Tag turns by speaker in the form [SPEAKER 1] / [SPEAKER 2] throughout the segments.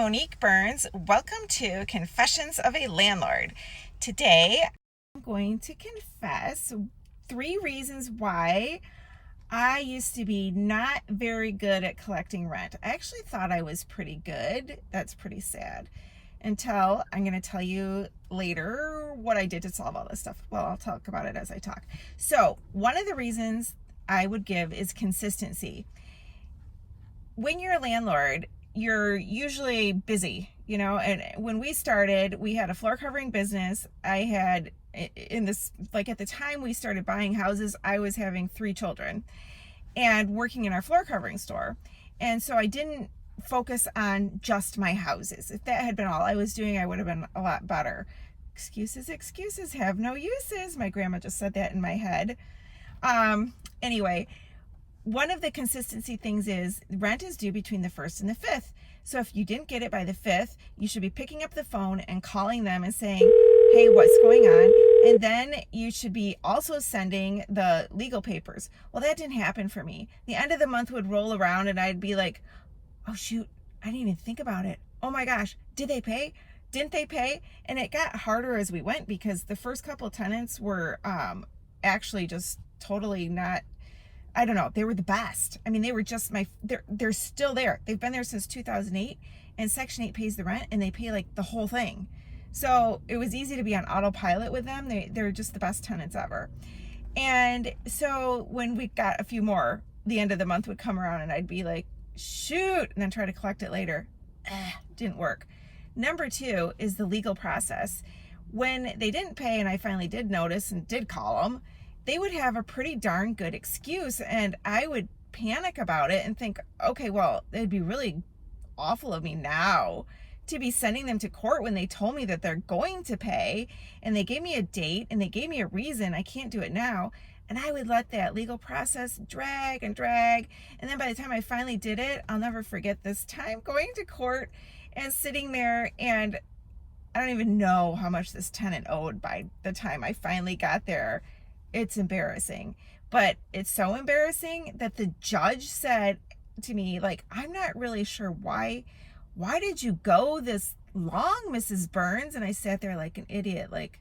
[SPEAKER 1] Monique Burns. Welcome to Confessions of a Landlord. Today, I'm going to confess 3 reasons why I used to be not very good at collecting rent. I actually thought I was pretty good. That's pretty sad. Until I'm going to tell you later what I did to solve all this stuff. Well, I'll talk about it as I talk. So, one of the reasons I would give is consistency. When you're a landlord, you're usually busy, and when we started, we had a floor covering business. I had at the time we started buying houses, I was having 3 children and working in our floor covering store. And so I didn't focus on just my houses. If that had been all I was doing, I would have been a lot better. Excuses have no uses. My grandma just said that in my head. Anyway, one of the consistency things is rent is due between the 1st and the 5th. So if you didn't get it by the 5th, you should be picking up the phone and calling them and saying, hey, what's going on? And then you should be also sending the legal papers. Well, that didn't happen for me. The end of the month would roll around and I'd be like, oh shoot, I didn't even think about it. Oh my gosh, did they pay? Didn't they pay? And it got harder as we went because the first couple of tenants were actually just totally not, I don't know, they were the best. I mean, they were just they're still there. They've been there since 2008, and Section 8 pays the rent and they pay like the whole thing. So it was easy to be on autopilot with them. They're just the best tenants ever. And so when we got a few more, the end of the month would come around and I'd be like, shoot, and then try to collect it later. Didn't work. Number 2 is the legal process. When they didn't pay and I finally did notice and did call them, they would have a pretty darn good excuse, and I would panic about it and think, okay, well, it'd be really awful of me now to be sending them to court when they told me that they're going to pay and they gave me a date and they gave me a reason. I can't do it now. And I would let that legal process drag and drag. And then by the time I finally did it, I'll never forget this time going to court and sitting there, and I don't even know how much this tenant owed by the time I finally got there. It's embarrassing, but it's so embarrassing that the judge said to me, like, I'm not really sure why did you go this long, Mrs. Burns? And I sat there like an idiot, like,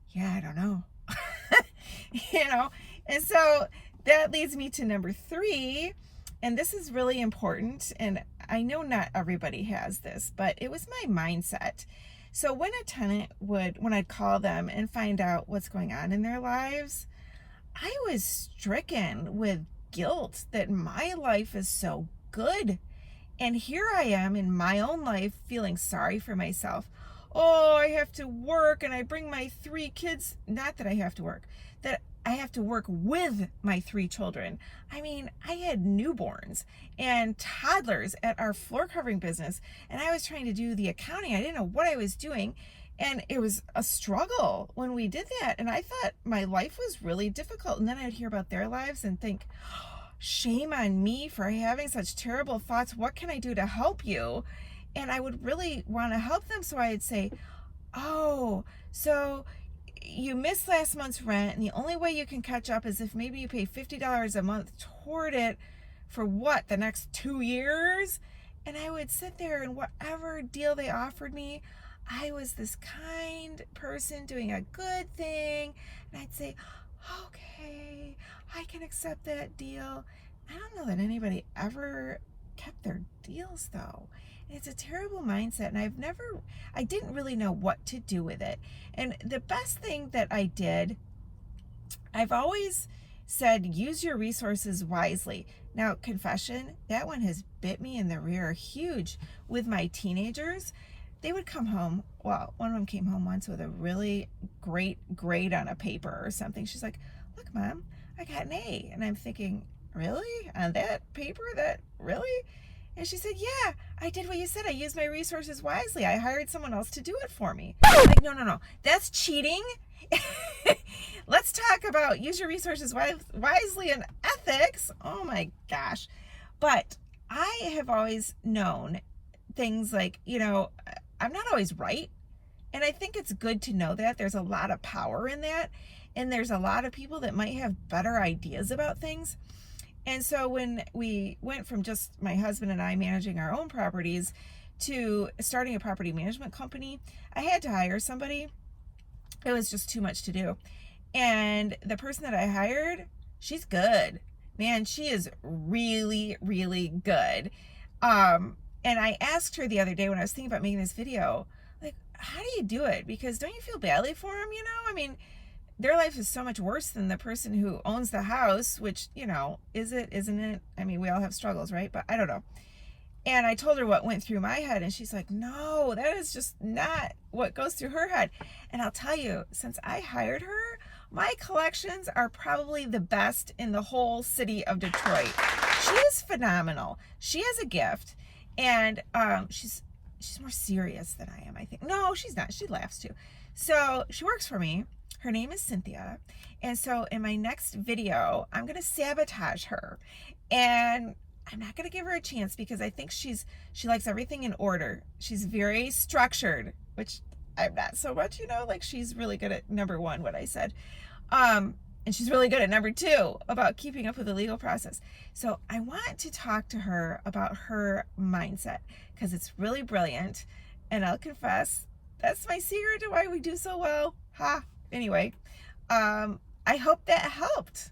[SPEAKER 1] yeah, I don't know. And so that leads me to number 3, and this is really important, and I know not everybody has this, but it was my mindset. So when I'd call them and find out what's going on in their lives, I was stricken with guilt that my life is so good. And here I am in my own life feeling sorry for myself. Oh, I have to work and I bring my 3 kids. Not that I have to work, that I have to work with my 3 children. I mean, I had newborns and toddlers at our floor covering business, and I was trying to do the accounting. I didn't know what I was doing, and it was a struggle when we did that. And I thought my life was really difficult. And then I'd hear about their lives and think, shame on me for having such terrible thoughts. What can I do to help you? And I would really want to help them. So I'd say, oh, so you missed last month's rent, and the only way you can catch up is if maybe you pay $50 a month toward it for the next 2 years. And I would sit there, and whatever deal they offered me, I was this kind person doing a good thing, and I'd say, okay, I can accept that deal. I don't know that anybody ever kept their deals though. And it's a terrible mindset, and I didn't really know what to do with it. And the best thing that I did, I've always said, use your resources wisely. Now, confession, that one has bit me in the rear huge with my teenagers. They would come home. Well, one of them came home once with a really great grade on a paper or something. She's like, look, Mom, I got an A. And I'm thinking, really? On that paper? That really? And she said, yeah, I did what you said. I used my resources wisely. I hired someone else to do it for me. I'm like, no. That's cheating. Let's talk about use your resources wisely and ethics. Oh my gosh. But I have always known things like, I'm not always right. And I think it's good to know that there's a lot of power in that. And there's a lot of people that might have better ideas about things. And so when we went from just my husband and I managing our own properties to starting a property management company, I had to hire somebody. It was just too much to do. And the person that I hired, she's good. Man, she is really, really good. And I asked her the other day when I was thinking about making this video, like, how do you do it? Because don't you feel badly for them, you know? I mean, their life is so much worse than the person who owns the house, which, you know, is it, isn't it? I mean, we all have struggles, right? But I don't know. And I told her what went through my head, and she's like, no, that is just not what goes through her head. And I'll tell you, since I hired her, my collections are probably the best in the whole city of Detroit. She is phenomenal. She has a gift, and she's more serious than I am, I think. No, she's not. She laughs too. So she works for me. Her name is Cynthia. And so in my next video, I'm going to sabotage her. And I'm not going to give her a chance because I think she likes everything in order. She's very structured, which I'm not so much, you know, like she's really good at number one, what I said. And she's really good at number two, about keeping up with the legal process. So I want to talk to her about her mindset because it's really brilliant. And I'll confess, that's my secret to why we do so well. Ha! Anyway, I hope that helped.